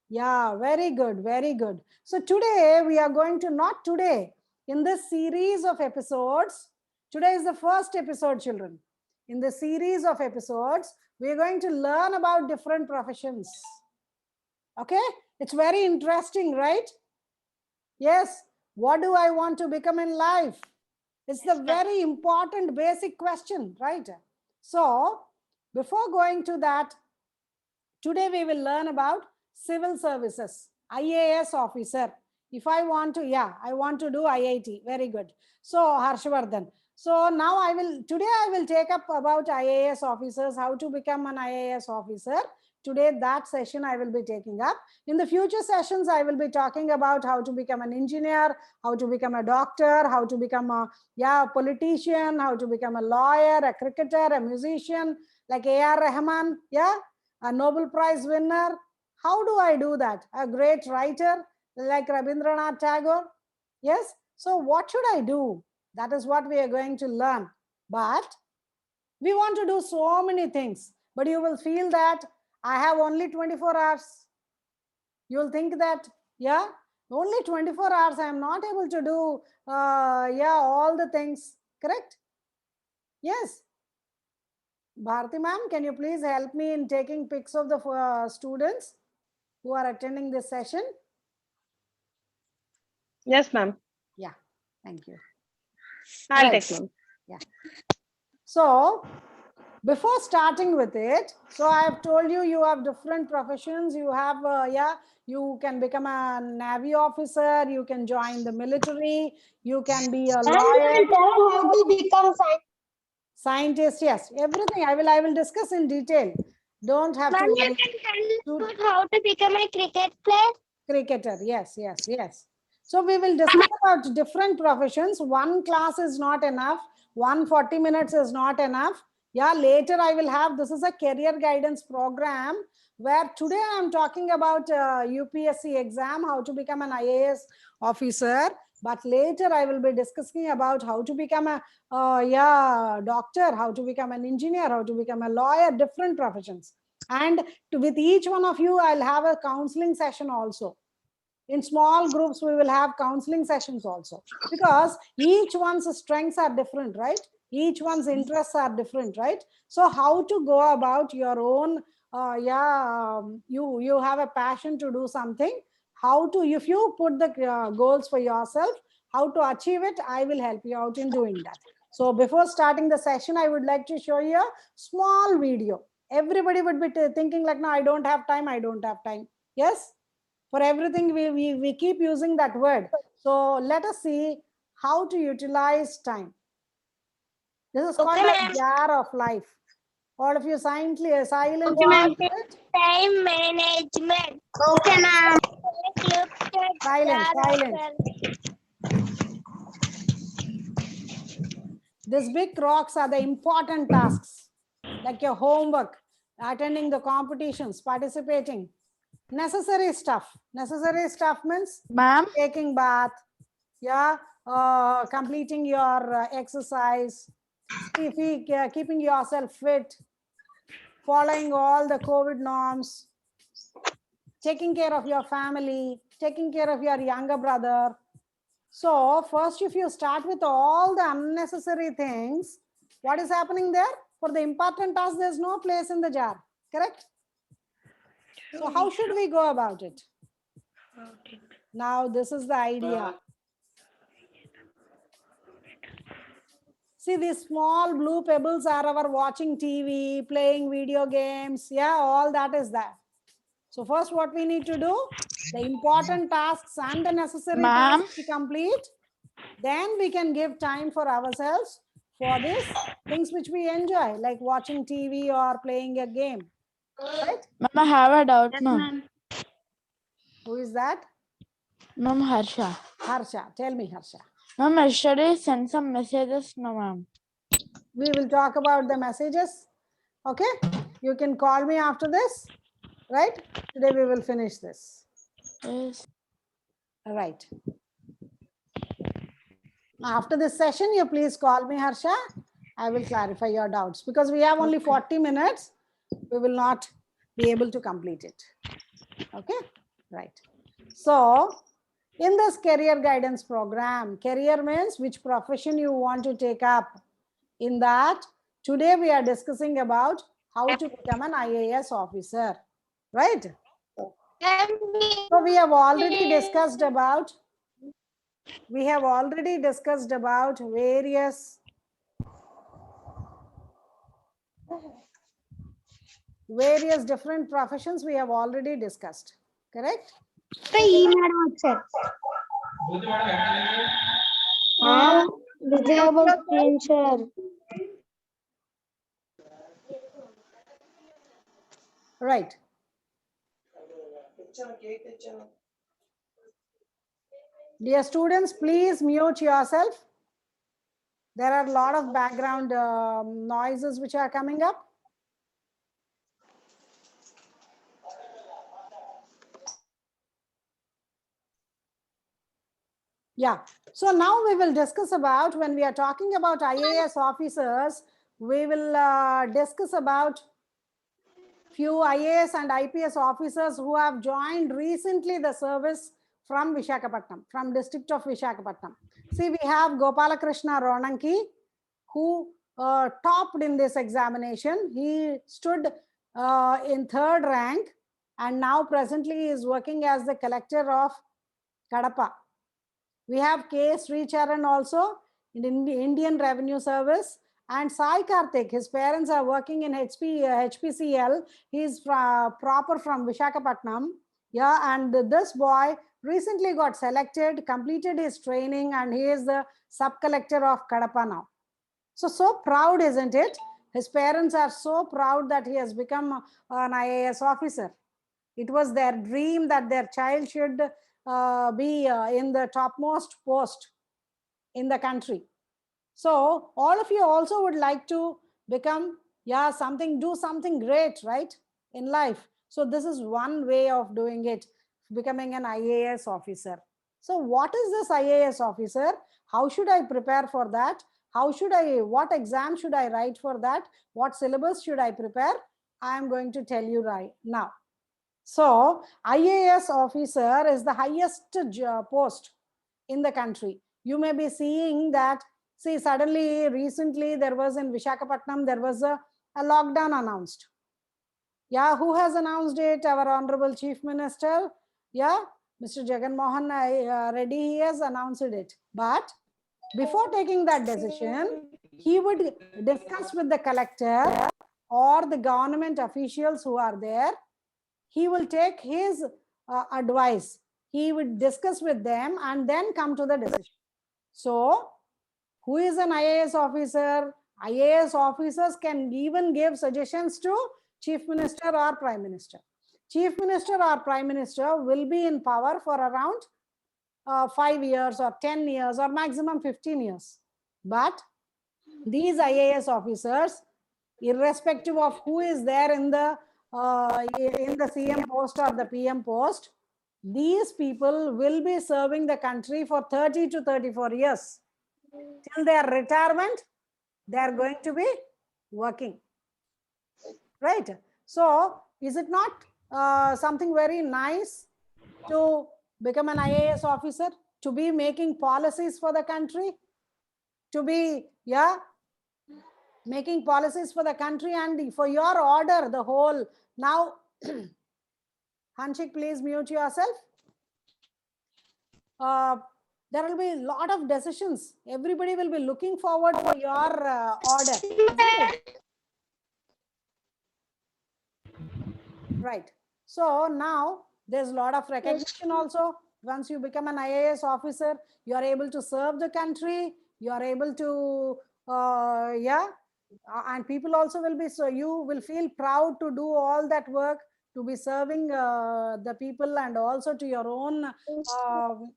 Yeah, very good, very good. So today we are going to, not today, in this series of episodes, today is the first episode, children. In the series of episodes, we are going to learn about different professions. Okay, it's very interesting, right? Yes, what do I want to become in life? It's the very important basic question, right? So, before going to that, today we will learn about civil services, IAS officer. If I want to, I want to do IIT. Very good. So, Harshvardhan. So now today I will take up about IAS officers, how to become an IAS officer. Today that session I will be taking up. In the future sessions, I will be talking about how to become an engineer, how to become a doctor, how to become a politician, how to become a lawyer, a cricketer, a musician, like A.R. Rahman, a Nobel Prize winner. How do I do that? A great writer like Rabindranath Tagore. Yes. So what should I do? That is what we are going to learn. But we want to do so many things. But you will feel that I have only 24 hours. You will think that, only 24 hours. I am not able to do, all the things. Correct? Yes. Bharti ma'am, can you please help me in taking pics of the students who are attending this session? Yes, ma'am. Yeah, thank you. I'll take them. Yeah. So, before starting with it, so I have told you, you have different professions. You have, you can become a Navy officer, you can join the military, you can be a lawyer. How to become Scientist, yes, everything. I will discuss in detail. Don't have to worry. You can tell us how to become a cricket player? Cricketer, yes. So we will discuss about different professions. One class is not enough. 140 minutes is not enough. Yeah, later I will have, this is a career guidance program where today I am talking about UPSC exam, how to become an IAS officer. But later I will be discussing about how to become a doctor, how to become an engineer, how to become a lawyer, different professions. And with each one of you, I'll have a counseling session also. In small groups, we will have counseling sessions also, because each one's strengths are different, right? Each one's interests are different, right? So how to go about your own, you have a passion to do something. How to, if you put the goals for yourself, how to achieve it, I will help you out in doing that. So before starting the session, I would like to show you a small video. Everybody would be thinking like, no, I don't have time. Yes. For everything, we keep using that word. So let us see how to utilize time. This is called a jar of life. All of you silently silent. Time management. Okay, ma'am. Silent. These big rocks are the important tasks, like your homework, attending the competitions, participating. Necessary stuff. Necessary stuff means, ma'am, taking bath, completing your exercise, keeping yourself fit, following all the COVID norms, taking care of your family, taking care of your younger brother. So first, if you start with all the unnecessary things, what is happening there? For the important task, there's no place in the jar, correct? So how should we go about it? Now, this is the idea. See, these small blue pebbles are our watching TV, playing video games. Yeah, all that is there. So first, what we need to do, the important tasks and the necessary tasks we complete. Then we can give time for ourselves for these things which we enjoy, like watching TV or playing a game. Right? Ma'am, I have a doubt, ma'am. Who is that? Ma'am, Harsha. Harsha, tell me, Harsha. Ma'am, yesterday sent some messages, no, ma'am. We will talk about the messages. Okay? You can call me after this. Right? Today we will finish this. Yes. All right. After this session, you please call me, Harsha. I will clarify your doubts, because we have only 40 minutes. We will not be able to complete it. Okay, right. So in this career guidance program, career means which profession you want to take up. In that, today we are discussing about how to become an IAS officer, right? So we have already discussed about various different professions we have already discussed, correct? Visible screen share. Right. Dear students, please mute yourself. There are a lot of background noises which are coming up. Yeah, so now we will discuss about, when we are talking about IAS officers, we will discuss about few IAS and IPS officers who have joined recently the service from Visakhapatnam, from district of Visakhapatnam. See, we have Gopalakrishna Ronanki, who topped in this examination. He stood in 3rd rank and now presently is working as the collector of Kadapa. We have K. Sricharan also in the Indian Revenue Service, and Sai Karthik. His parents are working in HPCL. He is proper from Visakhapatnam. Yeah, and this boy recently got selected, completed his training, and he is the sub-collector of Kadapa now. So proud, isn't it? His parents are so proud that he has become an IAS officer. It was their dream that their child should be in the topmost post in the country. So all of you also would like to become, do something great, right, in life. So this is one way of doing it, becoming an IAS officer. So what is this IAS officer? How should I prepare for that? What exam should I write for that? What syllabus should I prepare? I am going to tell you right now. So IAS officer is the highest post in the country. You may be seeing that, see, suddenly, recently, there was in Visakhapatnam, there was a lockdown announced. Yeah, who has announced it? Our Honorable Chief Minister. Yeah, Mr. Jagan Mohan Reddy, he has announced it. But before taking that decision, he would discuss with the collector or the government officials who are there. He will take his advice. He would discuss with them and then come to the decision. So, who is an IAS officer? IAS officers can even give suggestions to Chief Minister or Prime Minister. Chief Minister or Prime Minister will be in power for around 5 years or 10 years or maximum 15 years. But these IAS officers, irrespective of who is there in the CM post or the PM post, these people will be serving the country for 30 to 34 years. Till their retirement, they are going to be working. Right? So, is it not something very nice to become an IAS officer, to be making policies for the country, to be, making policies for the country and for your order, the whole. Now, Hanshik, please mute yourself. There will be a lot of decisions. Everybody will be looking forward for your order. Right. So now there's a lot of recognition also. Once you become an IAS officer, you are able to serve the country. You are able to, and people also will be, so you will feel proud to do all that work, to be serving the people and also to your own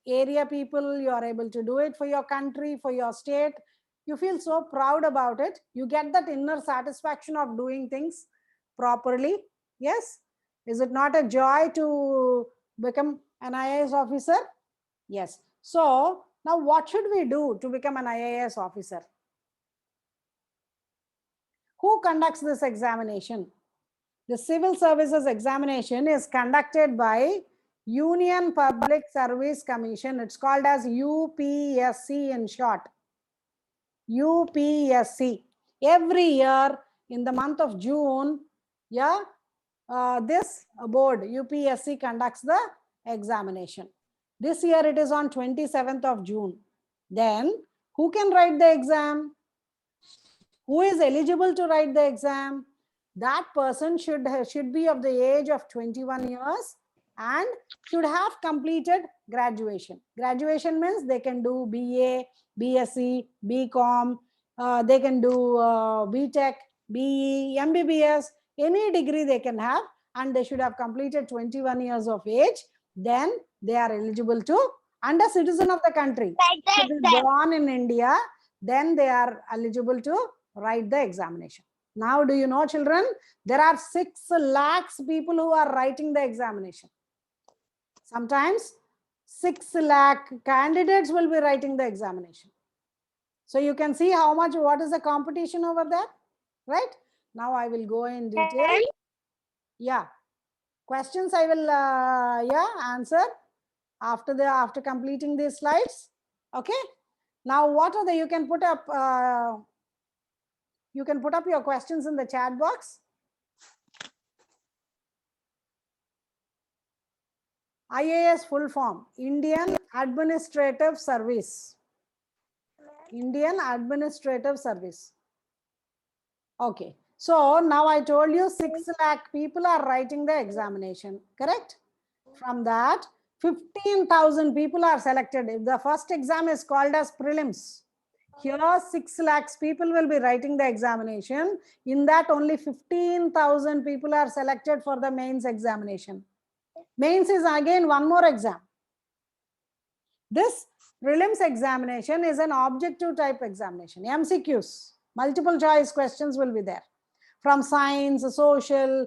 area people. You are able to do it for your country, for your state. You feel so proud about it. You get that inner satisfaction of doing things properly. Yes. Is it not a joy to become an IAS officer? Yes. So now what should we do to become an IAS officer? Who conducts this examination? The civil services examination is conducted by Union Public Service Commission. It's called as UPSC in short. UPSC. Every year in the month of June, yeah, this board, UPSC, conducts the examination. This year it is on 27th of June. Then who can write the exam? Who is eligible to write the exam? That person should be of the age of 21 years and should have completed graduation. Graduation means they can do BA, BSc, BCom, they can do BTech, BE, MBBS, any degree they can have, and they should have completed 21 years of age. Then they are eligible to, and a citizen of the country. If they are born in India, then they are eligible to write the examination. Now, do you know, children, there are 6 lakhs people who are writing the examination. Sometimes 6 lakh candidates will be writing the examination. So you can see how much, what is the competition over there, right? Now I will go in detail. Yeah, questions I will answer after completing these slides. Okay. Now what are the, you can put up your questions in the chat box. IAS full form, Indian Administrative Service. Indian Administrative Service. Okay. So now I told you 6 lakh people are writing the examination, correct? From that, 15,000 people are selected. If the first exam is called as prelims, here 6 lakhs people will be writing the examination. In that, only 15,000 people are selected for the mains examination. Mains is again one more exam. This prelims examination is an objective type examination, MCQs, multiple choice questions will be there. From science, social,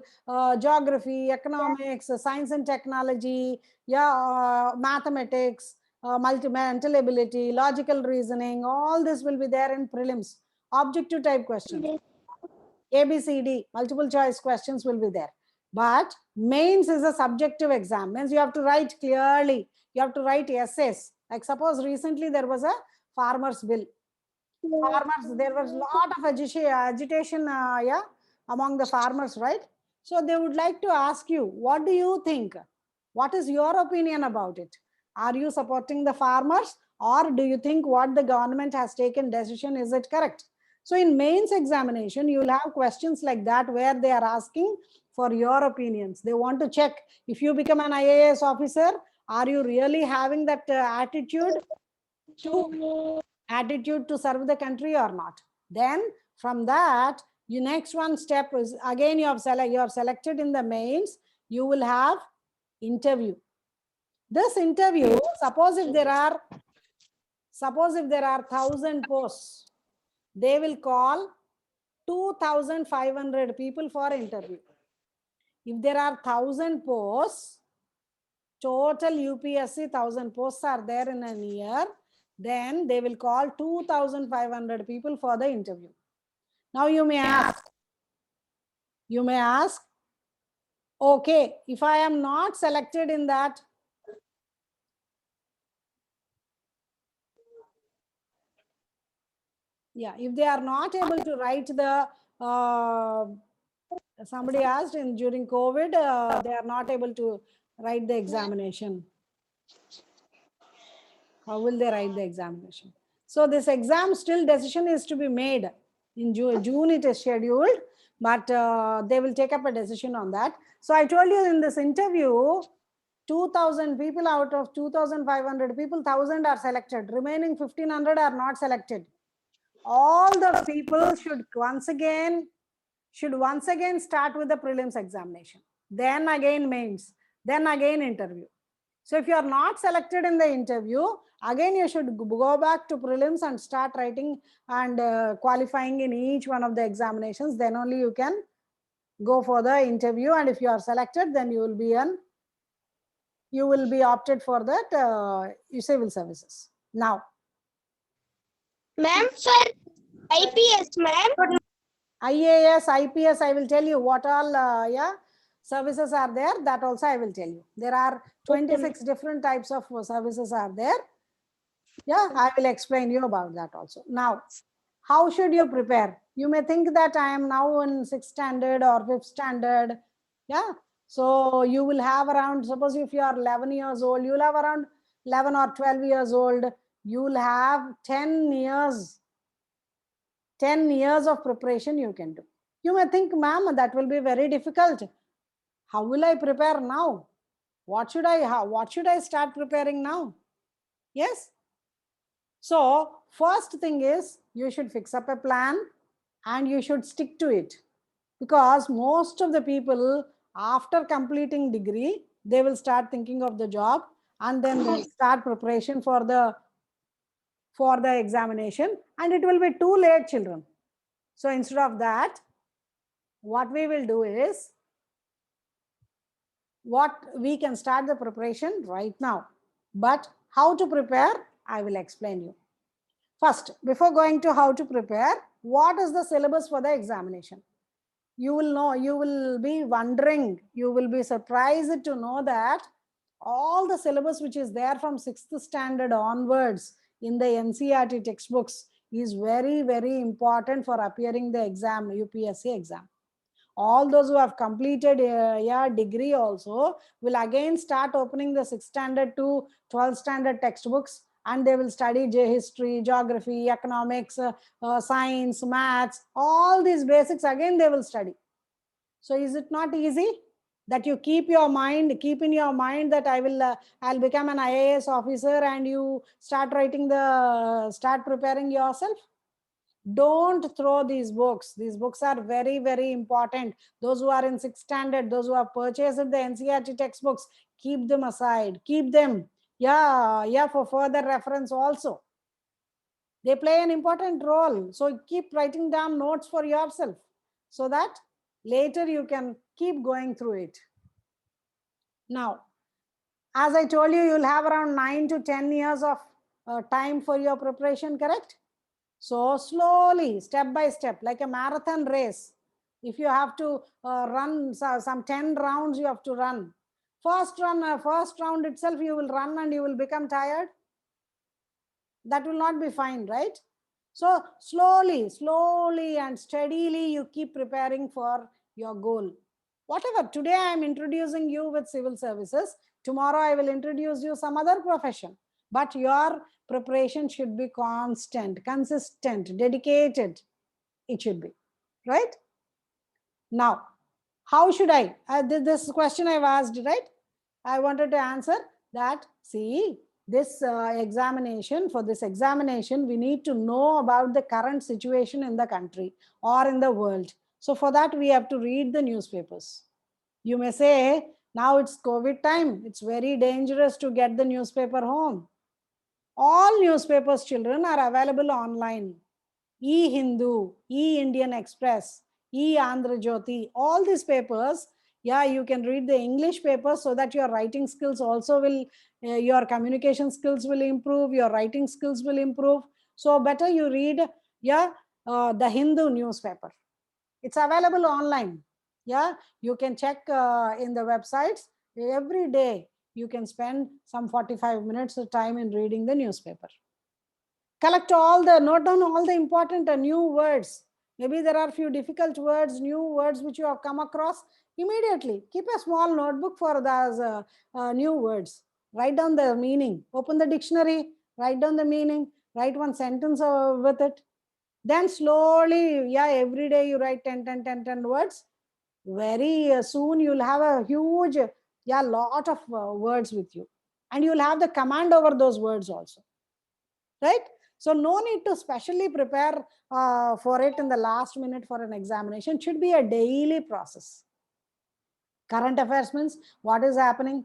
geography, economics, science and technology, mathematics, mental ability, logical reasoning, all this will be there in prelims. Objective type questions. ABCD, multiple choice questions will be there. But mains is a subjective exam. Means you have to write clearly. You have to write essays. Like suppose recently there was a farmers bill. Farmers, there was a lot of agitation among the farmers, right? So they would like to ask you, what do you think? What is your opinion about it? Are you supporting the farmers, or do you think what the government has taken decision, is it correct? So in mains examination, you will have questions like that where they are asking for your opinions. They want to check if you become an IAS officer, are you really having that attitude to serve the country or not? Then from that, your next one step is again you are selected in the mains. You will have interview. This interview, suppose if there are 1,000 posts, they will call 2,500 people for interview. If there are 1,000 posts, total UPSC 1,000 posts are there in a year, then they will call 2,500 people for the interview. Now you may ask, okay, if I am not selected in that, if they are not able to write the, somebody asked during COVID, they are not able to write the examination. How will they write the examination? So this exam still decision is to be made. In June it is scheduled, but they will take up a decision on that. So I told you in this interview, 2,000 people out of 2,500 people, 1,000 are selected. Remaining 1,500 are not selected. All the people should once again start with the prelims examination. Then again mains. Then again interview. So if you are not selected in the interview, again you should go back to prelims and start writing and qualifying in each one of the examinations. Then only you can go for the interview, and if you are selected, then you will be opted for that civil services. Now, Ma'am, for IPS, ma'am. IAS, IPS, I will tell you what all services are there. That also I will tell you. There are 26 different types of services are there. Yeah, I will explain you about that also. Now, how should you prepare? You may think that I am now in 6th standard or 5th standard. Yeah. So you will have around, suppose if you are 11 years old, you will have around 11 or 12 years old. You will have 10 years. 10 years of preparation you can do. You may think, ma'am, that will be very difficult. How will I prepare now? What should I start preparing now? Yes. So first thing is you should fix up a plan and you should stick to it, because most of the people after completing degree, they will start thinking of the job and then they'll start preparation for the examination, and it will be too late, children. So instead of that, what we will do is, we can start the preparation right now. But how to prepare, I will explain you. First, before going to how to prepare, what is the syllabus for the examination? You will know, you will be wondering, you will be surprised to know that all the syllabus which is there from 6th standard onwards in the NCERT textbooks is very, very important for appearing the exam, UPSC exam. All those who have completed degree also will again start opening the 6th standard to 12th standard textbooks, and they will study history, geography, economics, science, maths, all these basics again they will study. So is it not easy that you keep in your mind that I'll become an IAS officer, and you start preparing yourself? Don't throw these books. These books are very, very important. Those who are in 6th standard, those who have purchased the NCERT textbooks, keep them aside. Keep them. For further reference also. They play an important role. So keep writing down notes for yourself so that later you can keep going through it. Now, as I told you, you'll have around 9 to 10 years of time for your preparation, correct? So slowly, step by step, like a marathon race. If you have to run some 10 rounds, you have to run. First round itself, you will run and you will become tired. That will not be fine, right? So slowly and steadily, you keep preparing for your goal. Whatever, today I am introducing you with civil services. Tomorrow I will introduce you some other profession. But your preparation should be constant, consistent, dedicated. It should be, right? Now, how should I? This question I've asked, right? I wanted to answer that. See, this examination, we need to know about the current situation in the country or in the world. So for that, we have to read the newspapers. You may say, now it's COVID time. It's very dangerous to get the newspaper home. All newspapers, children, are available online. E-Hindu, E-Indian Express, E-Andhra Jyoti, all these papers, you can read the English papers so that your writing skills also will, your communication skills will improve, your writing skills will improve. So better you read, the Hindu newspaper. It's available online. You can check in the websites every day. You can spend some 45 minutes of time in reading the newspaper. Note down all the important new words. Maybe there are few difficult words, new words which you have come across. Immediately keep a small notebook for those new words. Write down the meaning. Open the dictionary, write down the meaning, write one sentence with it. Then slowly, every day you write 10 words. Very soon you'll have a huge, lot of words with you. And you'll have the command over those words also. Right? So no need to specially prepare for it in the last minute for an examination. It should be a daily process. Current affairs means what is happening,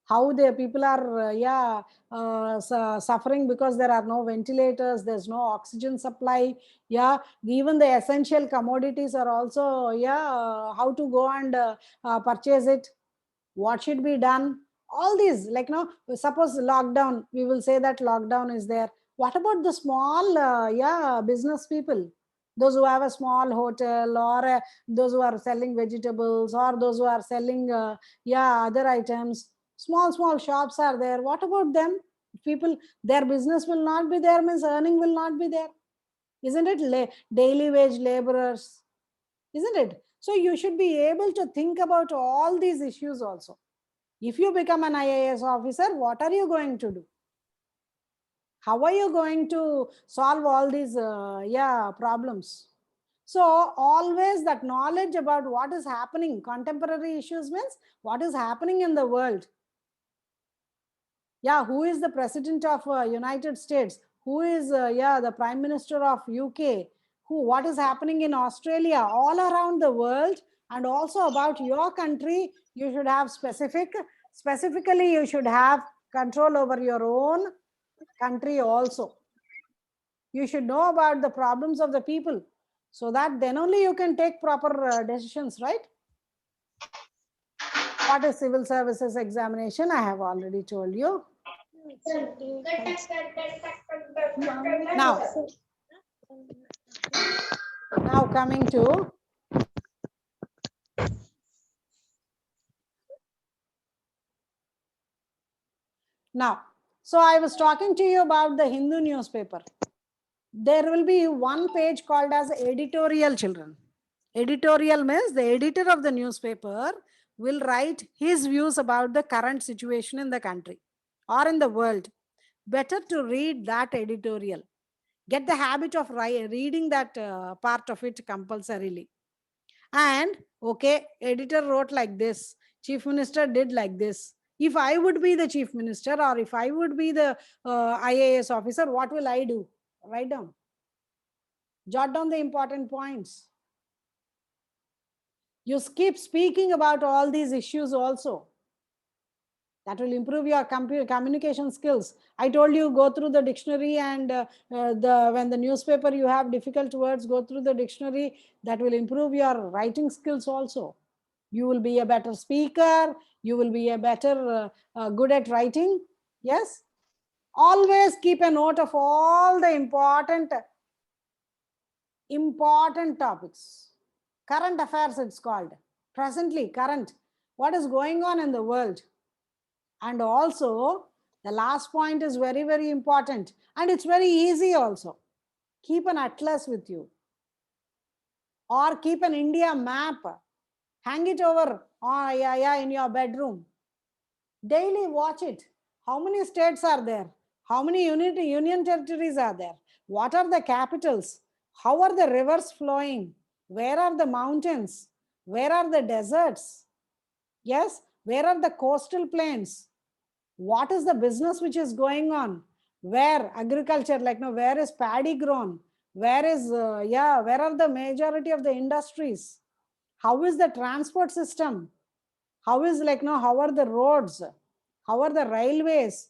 how the people are suffering because there are no ventilators, there's no oxygen supply. Even the essential commodities are also, how to go and purchase it, what should be done. All these, like, suppose lockdown, we will say that lockdown is there. What about the small business people? those who have a small hotel, or those who are selling vegetables, or those who are selling other items. Small shops are there. What about them? People, their business will not be there, means earning will not be there, isn't it? Daily wage laborers, isn't it? So you should be able to think about all these issues also. If you become an IAS officer, what are you going to do? How are you going to solve all these problems? So always that knowledge about what is happening, contemporary issues means what is happening in the world. Yeah, who is the president of United States? Who is the prime minister of UK? What is happening in Australia? All around the world, and also about your country. You should have specifically you should have control over your own country also. You should know about the problems of the people, so that then only you can take proper decisions, right? What is civil services examination? I have already told you. Now coming to so I was talking to you about the Hindu newspaper. There will be one page called as editorial, children. Editorial means the editor of the newspaper will write his views about the current situation in the country or in the world. Better to read that editorial. Get the habit of reading that part of it compulsorily. And okay, editor wrote like this, chief minister did like this. If I would be the chief minister, or if I would be the IAS officer, what will I do? Write down. Jot down the important points. You keep speaking about all these issues also. That will improve your communication skills. I told you, go through the dictionary, and when the newspaper you have difficult words, go through the dictionary. That will improve your writing skills also. You will be a better speaker. You will be a better good at writing. Yes. Always keep a note of all the important topics. Current affairs, it's called. Presently, current. What is going on in the world? And also, the last point is very, very important. And it's very easy also. Keep an atlas with you. Or keep an India map. Hang it over in your bedroom. Daily watch it. How many states are there? How many union territories are there? What are the capitals? How are the rivers flowing? Where are the mountains? Where are the deserts? Yes, where are the coastal plains? What is the business which is going on? Where agriculture, where is paddy grown? Where is, where are the majority of the industries? How is the transport system? How is how are the roads? How are the railways?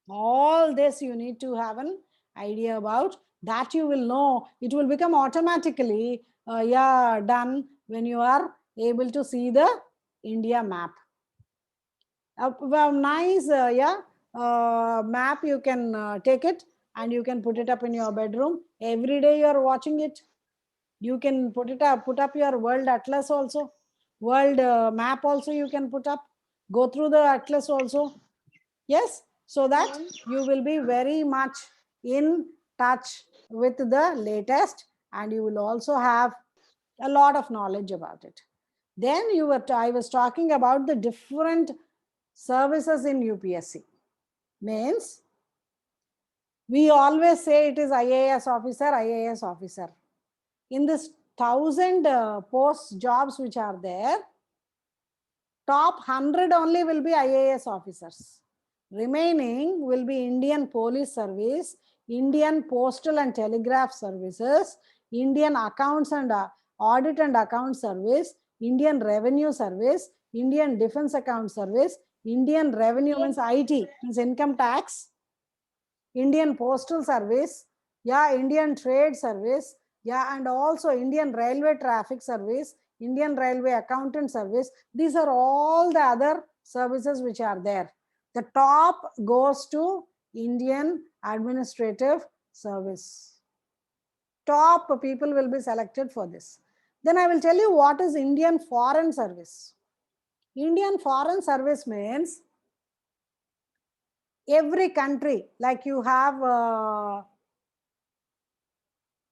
All this you need to have an idea about. That you will know. It will become automatically done when you are able to see the India map. Nice map. You can take it and you can put it up in your bedroom. Every day you are watching it. You can put up your world atlas also. World map also you can put up. Go through the atlas also. Yes, so that you will be very much in touch with the latest, and you will also have a lot of knowledge about it. Then I was talking about the different services in UPSC. Means we always say it is IAS officer. In this 1,000 post jobs which are there, top 100 only will be IAS officers. Remaining will be Indian Police Service, Indian Postal and Telegraph Services, Indian Accounts and Audit and Account Service, Indian Revenue Service, Indian Defense Account Service, Indian Revenue means IT, means income tax, Indian Postal Service, Indian Trade Service, and also Indian Railway Traffic Service, Indian Railway Accountant Service. These are all the other services which are there. The top goes to Indian Administrative Service. top people will be selected for this. Then I will tell you what is Indian Foreign Service. Indian Foreign Service means every country, like you have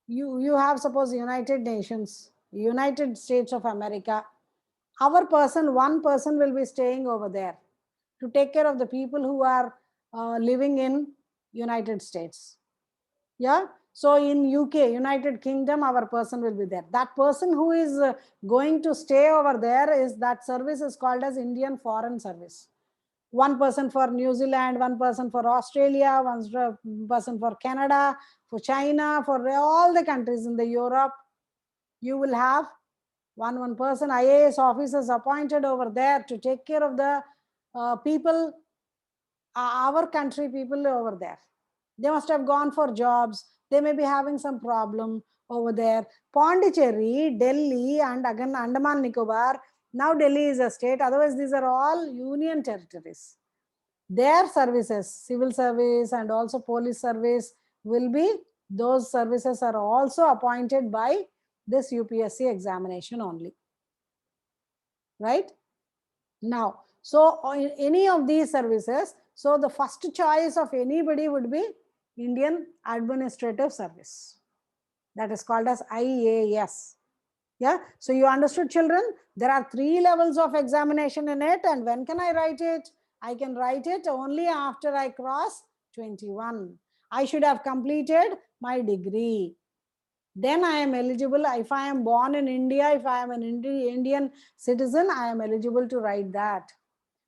you have suppose United Nations, United States of America. Our person, one person will be staying over there to take care of the people who are living in United States. Yeah. So in UK, United Kingdom, our person will be there. That person who is going to stay over there, is that service is called as Indian Foreign Service. One person for New Zealand, one person for Australia, one person for Canada, for China, for all the countries in the Europe. You will have one person, IAS officers appointed over there to take care of the people, our country people over there. They must have gone for jobs. They may be having some problem over there. Pondicherry, Delhi, and again Andaman Nicobar. Now Delhi is a state. Otherwise, these are all union territories. Their services, civil service and also police service will be, those services are also appointed by this UPSC examination only. Right? Now, so in any of these services, so the first choice of anybody would be Indian Administrative Service. That is called as IAS. Yeah. So you understood, children? There are 3 levels of examination in it. And when can I write it? I can write it only after I cross 21. I should have completed my degree. Then I am eligible. If I am born in India, if I am an Indian citizen, I am eligible to write that.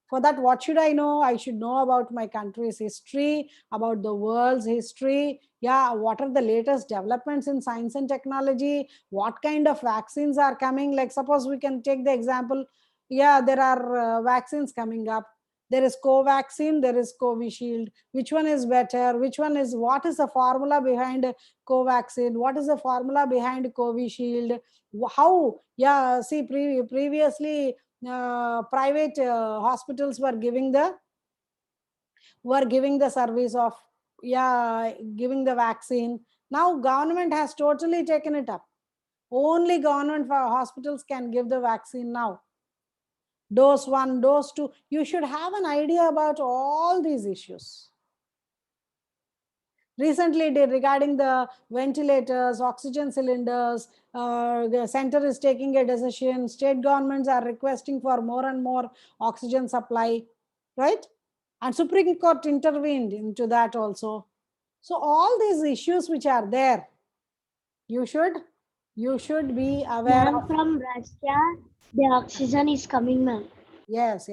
For that, what should I know? I should know about my country's history, about the world's history. Yeah, what are the latest developments in science and technology? What kind of vaccines are coming? Like suppose we can take the example. Yeah, there are vaccines coming up. There is Covaxin, there is Covishield. Which one is better? Which one is, what is the formula behind Covaxin? What is the formula behind Covishield? How? Yeah, see, previously, private hospitals were giving the service of giving the vaccine. Now government has totally taken it up. Only government hospitals can give the vaccine now. Dose 1, dose 2. You should have an idea about all these issues. Recently, regarding the ventilators, oxygen cylinders, the center is taking a decision. State governments are requesting for more and more oxygen supply, right? And Supreme Court intervened into that also. So all these issues which are there, you should be aware of. From Russia, the oxygen is coming, ma'am. Yes.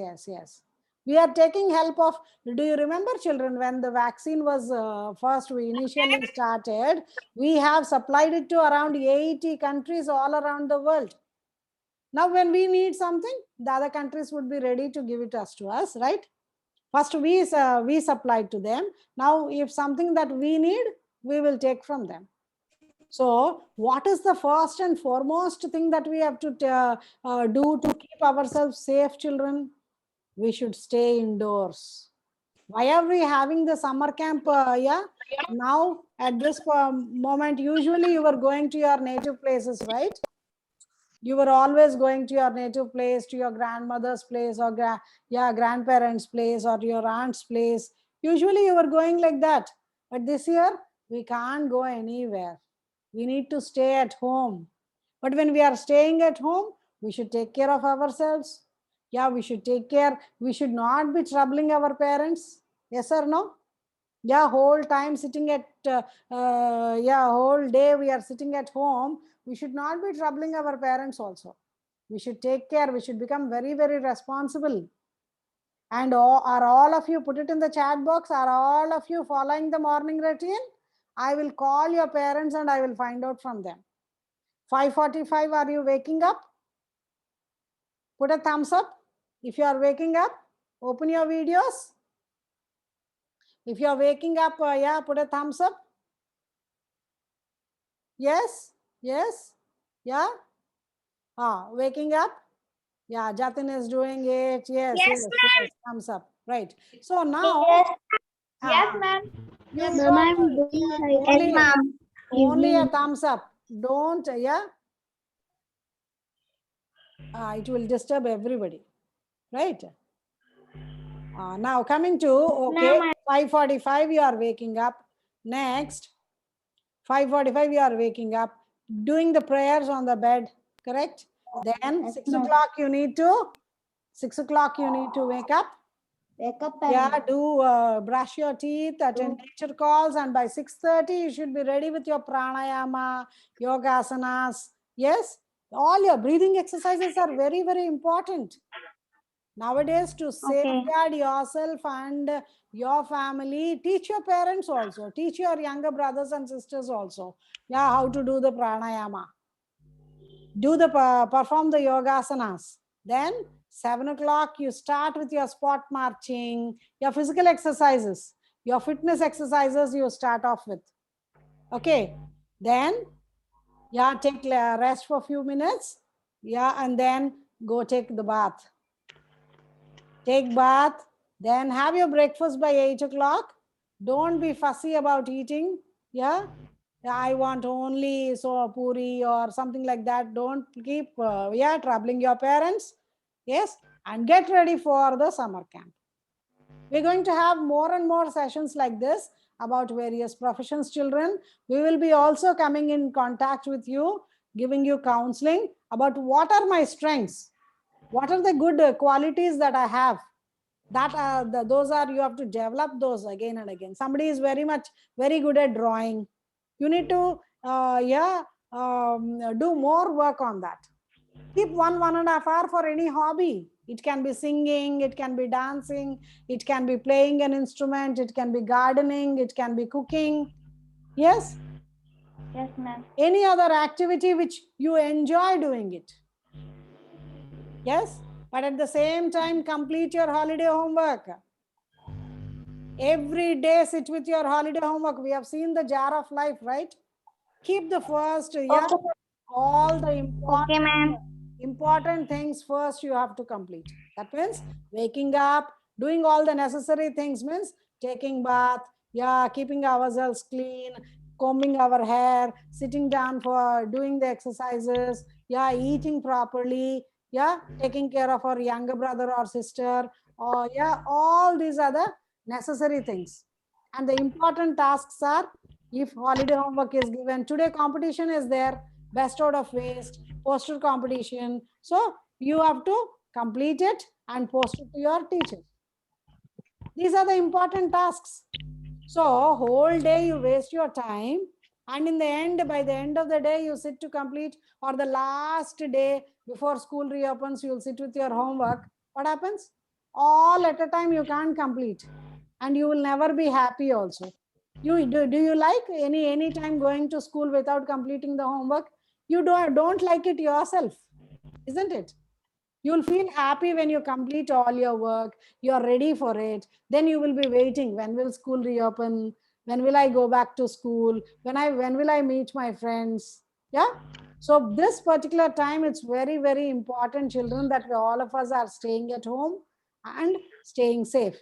We are taking help of, do you remember, children, when the vaccine was first we initially started, we have supplied it to around 80 countries all around the world. Now when we need something, the other countries would be ready to give it to us, right? First we supplied to them. Now if something that we need, we will take from them. So what is the first and foremost thing that we have to do to keep ourselves safe, children? We should stay indoors. Why are we having the summer camp? Now at this moment, usually you were going to your native places, right? You were always going to your native place, to your grandmother's place, or grandparents' place, or your aunt's place. Usually you were going like that. But this year, we can't go anywhere. We need to stay at home. But when we are staying at home, we should take care of ourselves. Yeah, we should take care. We should not be troubling our parents. Yes or no? Yeah, whole time sitting at, whole day we are sitting at home. We should not be troubling our parents also. We should take care. We should become very, very responsible. And are all of you, put it in the chat box, are all of you following the morning routine? I will call your parents and I will find out from them. 5:45, are you waking up? Put a thumbs up. If you are waking up, open your videos. If you are waking up, put a thumbs up. Yes, yeah. Waking up. Yeah, Jatin is doing it. Yes, thumbs up. Right. So now. Yes, ma'am. Yes, ma'am. Only a Evening. thumbs up. Don't, yeah? It will disturb everybody, right? Now coming to, okay, 5:45 you are waking up. Next, 5:45 you are waking up, doing the prayers on the bed, correct? Then Yes, 6 ma'am. o'clock you need to, 6 o'clock you need to wake up. Wake up Yeah, do brush your teeth, attend nature calls, and by 6:30 you should be ready with your pranayama, yogasanas. Yes, all your breathing exercises are very, very important. Nowadays, to safeguard yourself and your family, teach your parents also, teach your younger brothers and sisters also, yeah, how to do the pranayama. Do the perform the yogasanas. Then 7 o'clock you start with your spot marching, your physical exercises, your fitness exercises you start off with. Okay. Then yeah, take rest for a few minutes. Yeah, and then go take the bath. Take bath, then have your breakfast by 8 o'clock. Don't be fussy about eating. Yeah. I want only so puri or something like that. Don't keep troubling your parents. Yes. And get ready for the summer camp. We're going to have more and more sessions like this about various professions, children. We will be also coming in contact with you, giving you counseling about what are my strengths, what are the good qualities that I have. That are those are, you have to develop those again and again. Somebody is very good at drawing. You need to do more work on that. Keep 1.5 hours for any hobby. It can be singing, it can be dancing, it can be playing an instrument, it can be gardening, it can be cooking. Yes? Yes, ma'am. Any other activity which you enjoy doing it. Yes? But at the same time, complete your holiday homework. Every day sit with your holiday homework. We have seen the jar of life, right? Keep the first, all the Okay, ma'am. important things first you have to complete. That means waking up, doing all the necessary things means taking bath, keeping ourselves clean, combing our hair, sitting down for doing the exercises, eating properly, taking care of our younger brother or sister, or all these are the necessary things. And the important tasks are, if holiday homework is given, today competition is there, best out of waste, poster competition. So you have to complete it and post it to your teacher. These are the important tasks. So whole day you waste your time, and in the end, by the end of the day, you sit to complete, or the last day before school reopens, you'll sit with your homework. What happens? All at a time you can't complete, and you will never be happy also. Do you like any time going to school without completing the homework? You don't like it yourself, isn't it? You'll feel happy when you complete all your work, you're ready for it. Then you will be waiting, when will school reopen? When will I go back to school? When will I meet my friends? Yeah. So this particular time, it's very, very important, children, that all of us are staying at home and staying safe.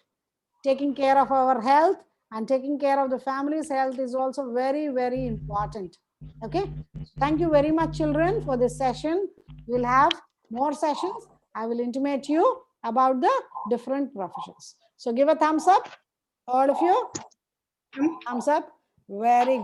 Taking care of our health and taking care of the family's health is also very, very important. Okay. Thank you very much, children, for this session. We'll have more sessions. I will intimate you about the different professions. So give a thumbs up, all of you. Thumbs up. Very good.